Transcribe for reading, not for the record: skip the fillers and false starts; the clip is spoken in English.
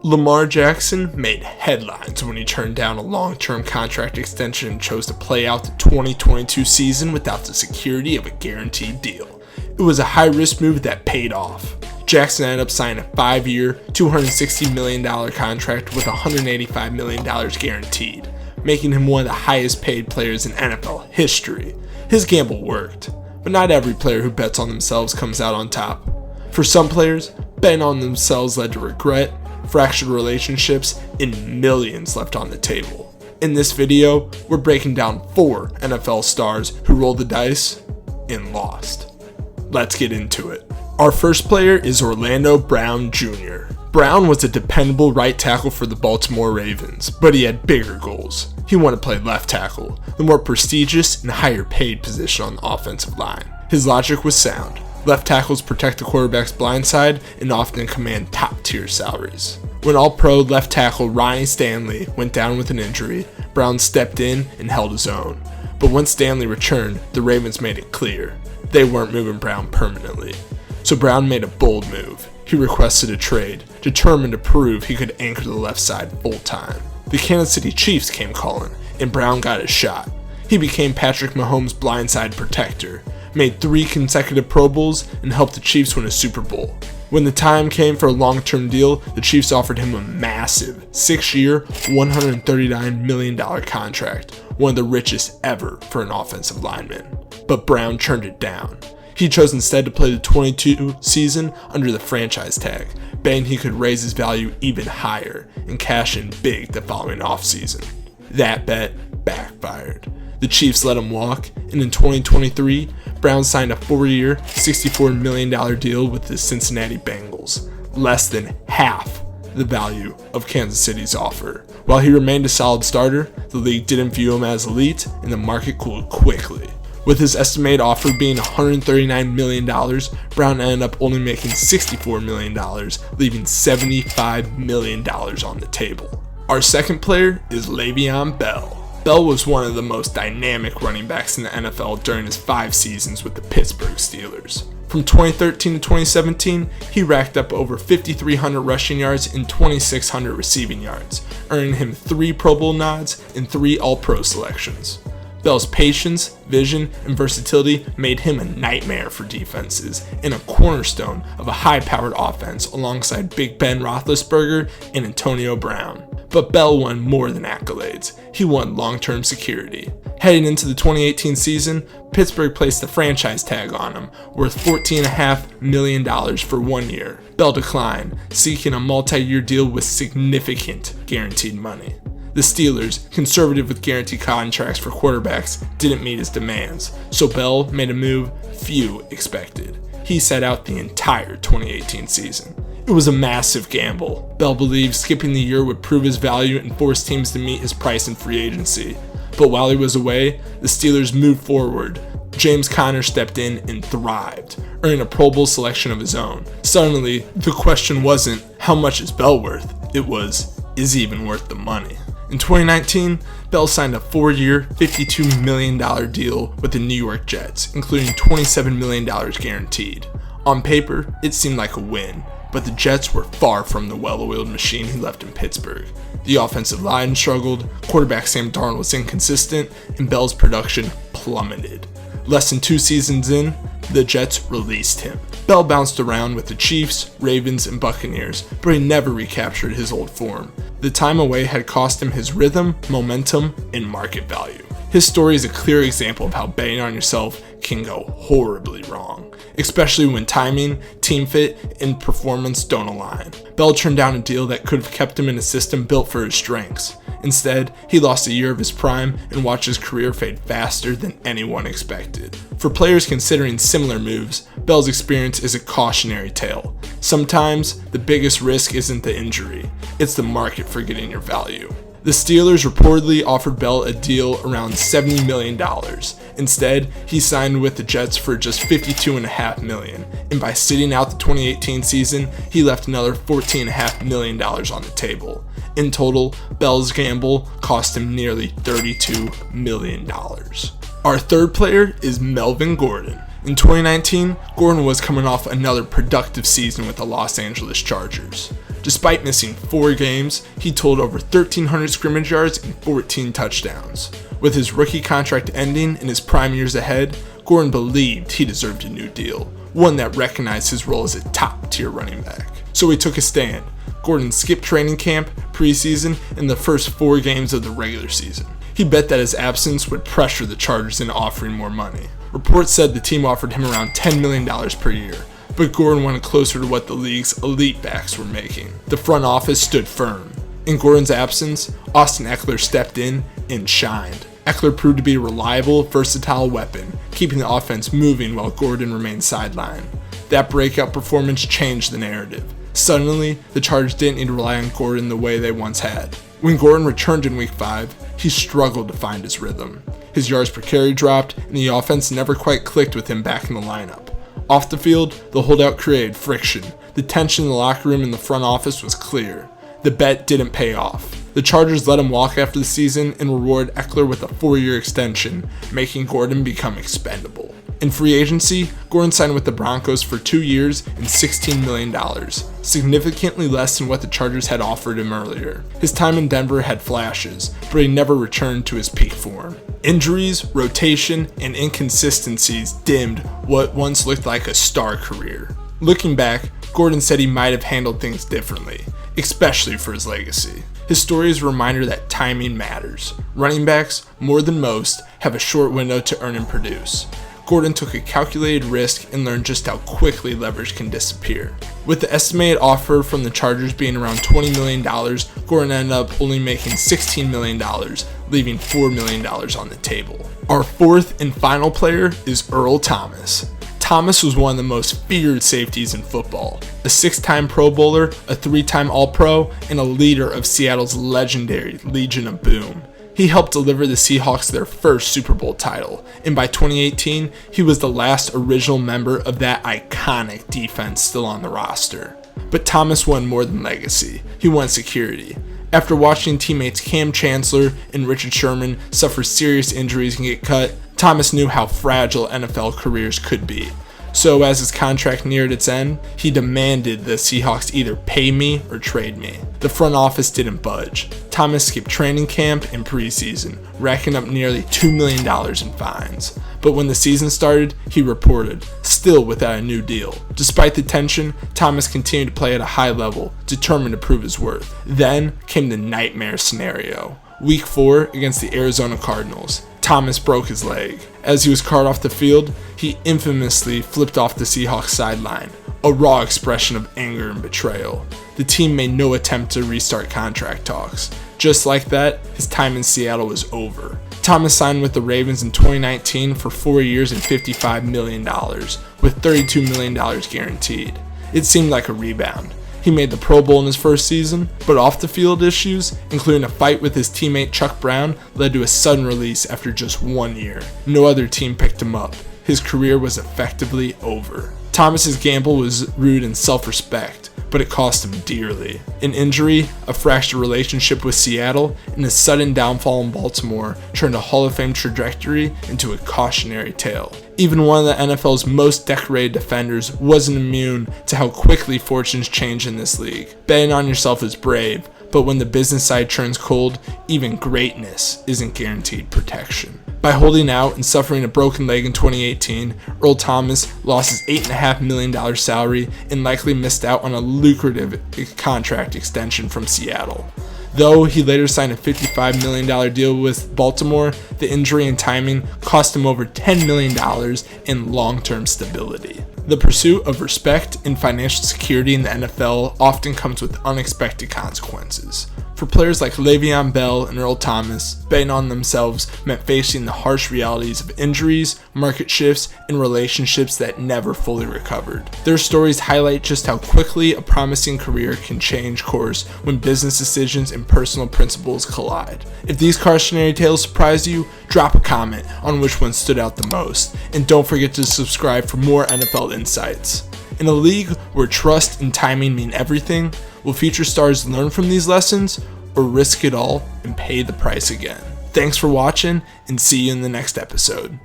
Lamar Jackson made headlines when he turned down a long-term contract extension and chose to play out the 2022 season without the security of a guaranteed deal. It was a high-risk move that paid off. Jackson ended up signing a 5-year, $260 million contract with $185 million guaranteed, making him one of the highest-paid players in NFL history. His gamble worked, but not every player who bets on themselves comes out on top. For some players, betting on themselves led to regret, fractured relationships, and millions left on the table. In this video, we're breaking down 4 NFL stars who rolled the dice and lost. Let's get into it. Our first player is Orlando Brown Jr. Brown was a dependable right tackle for the Baltimore Ravens, but he had bigger goals. He wanted to play left tackle, the more prestigious and higher paid position on the offensive line. His logic was sound. Left tackles protect the quarterback's blind side and often command top-tier salaries. When All-Pro left tackle Ronnie Stanley went down with an injury, Brown stepped in and held his own. But once Stanley returned, the Ravens made it clear they weren't moving Brown permanently. So Brown made a bold move. He requested a trade, determined to prove he could anchor the left side full-time. The Kansas City Chiefs came calling, and Brown got his shot. He became Patrick Mahomes' blindside protector, made 3 consecutive Pro Bowls, and helped the Chiefs win a Super Bowl. When the time came for a long-term deal, the Chiefs offered him a massive 6-year, $139 million contract, one of the richest ever for an offensive lineman. But Brown turned it down. He chose instead to play the 22 season under the franchise tag, betting he could raise his value even higher and cash in big the following offseason. That bet backfired. The Chiefs let him walk, and in 2023, Brown signed a 4-year, $64 million deal with the Cincinnati Bengals, less than half the value of Kansas City's offer. While he remained a solid starter, the league didn't view him as elite, and the market cooled quickly. With his estimated offer being $139 million, Brown ended up only making $64 million, leaving $75 million on the table. Our second player is Le'Veon Bell. Bell was one of the most dynamic running backs in the NFL during his 5 seasons with the Pittsburgh Steelers. From 2013 to 2017, he racked up over 5,300 rushing yards and 2,600 receiving yards, earning him 3 Pro Bowl nods and 3 All-Pro selections. Bell's patience, vision, and versatility made him a nightmare for defenses and a cornerstone of a high-powered offense alongside Big Ben Roethlisberger and Antonio Brown. But Bell won more than accolades. He won long-term security. Heading into the 2018 season, Pittsburgh placed the franchise tag on him, worth $14.5 million for 1 year. Bell declined, seeking a multi-year deal with significant guaranteed money. The Steelers, conservative with guaranteed contracts for quarterbacks, didn't meet his demands, so Bell made a move few expected. He sat out the entire 2018 season. It was a massive gamble. Bell believed skipping the year would prove his value and force teams to meet his price in free agency. But while he was away, the Steelers moved forward. James Conner stepped in and thrived, earning a Pro Bowl selection of his own. Suddenly, the question wasn't, how much is Bell worth? It was, is he even worth the money? In 2019, Bell signed a 4-year, $52 million deal with the New York Jets, including $27 million guaranteed. On paper, it seemed like a win, but the Jets were far from the well-oiled machine he left in Pittsburgh. The offensive line struggled, quarterback Sam Darnold was inconsistent, and Bell's production plummeted. Less than 2 seasons in, the Jets released him. Bell bounced around with the Chiefs, Ravens, and Buccaneers, but he never recaptured his old form. The time away had cost him his rhythm, momentum, and market value. His story is a clear example of how betting on yourself can go horribly wrong, especially when timing, team fit, and performance don't align. Bell turned down a deal that could have kept him in a system built for his strengths. Instead, he lost a year of his prime and watched his career fade faster than anyone expected. For players considering similar moves, Bell's experience is a cautionary tale. Sometimes, the biggest risk isn't the injury, it's the market forgetting your value. The Steelers reportedly offered Bell a deal around $70 million. Instead, he signed with the Jets for just $52.5 million, and by sitting out the 2018 season, he left another $14.5 million on the table. In total, Bell's gamble cost him nearly $32 million. Our third player is Melvin Gordon. In 2019, Gordon was coming off another productive season with the Los Angeles Chargers. Despite missing 4 games, he totaled over 1,300 scrimmage yards and 14 touchdowns. With his rookie contract ending and his prime years ahead, Gordon believed he deserved a new deal, one that recognized his role as a top-tier running back. So he took a stand. Gordon skipped training camp, preseason, and the first 4 games of the regular season. He bet that his absence would pressure the Chargers into offering more money. Reports said the team offered him around $10 million per year, but Gordon wanted closer to what the league's elite backs were making. The front office stood firm. In Gordon's absence, Austin Ekeler stepped in and shined. Ekeler proved to be a reliable, versatile weapon, keeping the offense moving while Gordon remained sidelined. That breakout performance changed the narrative. Suddenly, the Chargers didn't need to rely on Gordon the way they once had. When Gordon returned in Week 5, he struggled to find his rhythm. His yards per carry dropped, and the offense never quite clicked with him back in the lineup. Off the field, the holdout created friction. The tension in the locker room and the front office was clear. The bet didn't pay off. The Chargers let him walk after the season and reward Ekeler with a 4-year extension, making Gordon become expendable. In free agency, Gordon signed with the Broncos for 2 years and $16 million, significantly less than what the Chargers had offered him earlier. His time in Denver had flashes, but he never returned to his peak form. Injuries, rotation, and inconsistencies dimmed what once looked like a star career. Looking back, Gordon said he might have handled things differently, especially for his legacy. His story is a reminder that timing matters. Running backs, more than most, have a short window to earn and produce. Gordon took a calculated risk and learned just how quickly leverage can disappear. With the estimated offer from the Chargers being around $20 million, Gordon ended up only making $16 million, leaving $4 million on the table. Our fourth and final player is Earl Thomas. Thomas was one of the most feared safeties in football, a 6-time Pro Bowler, a 3-time All-Pro, and a leader of Seattle's legendary Legion of Boom. He helped deliver the Seahawks their first Super Bowl title, and by 2018, he was the last original member of that iconic defense still on the roster. But Thomas won more than legacy. He won security. After watching teammates Cam Chancellor and Richard Sherman suffer serious injuries and get cut, Thomas knew how fragile NFL careers could be. So as his contract neared its end, he demanded the Seahawks either pay me or trade me. The front office didn't budge. Thomas skipped training camp and preseason, racking up nearly $2 million in fines. But when the season started, he reported, still without a new deal. Despite the tension, Thomas continued to play at a high level, determined to prove his worth. Then came the nightmare scenario. Week 4 against the Arizona Cardinals. Thomas broke his leg. As he was carted off the field, he infamously flipped off the Seahawks sideline, a raw expression of anger and betrayal. The team made no attempt to restart contract talks. Just like that, his time in Seattle was over. Thomas signed with the Ravens in 2019 for 4 years and $55 million, with $32 million guaranteed. It seemed like a rebound. He made the Pro Bowl in his first season, but off-the-field issues, including a fight with his teammate Chuck Brown, led to a sudden release after just 1 year. No other team picked him up. His career was effectively over. Thomas's gamble was rooted in self-respect, but it cost him dearly. An injury, a fractured relationship with Seattle, and a sudden downfall in Baltimore turned a Hall of Fame trajectory into a cautionary tale. Even one of the NFL's most decorated defenders wasn't immune to how quickly fortunes change in this league. Betting on yourself is brave, but when the business side turns cold, even greatness isn't guaranteed protection. By holding out and suffering a broken leg in 2018, Earl Thomas lost his $8.5 million salary and likely missed out on a lucrative contract extension from Seattle. Though he later signed a $55 million deal with Baltimore, the injury and timing cost him over $10 million in long-term stability. The pursuit of respect and financial security in the NFL often comes with unexpected consequences. For players like Le'Veon Bell and Earl Thomas, betting on themselves meant facing the harsh realities of injuries, market shifts, and relationships that never fully recovered. Their stories highlight just how quickly a promising career can change course when business decisions and personal principles collide. If these cautionary tales surprise you, drop a comment on which one stood out the most, and don't forget to subscribe for more NFL insights. In a league where trust and timing mean everything, will future stars learn from these lessons or risk it all and pay the price again? Thanks for watching, and see you in the next episode.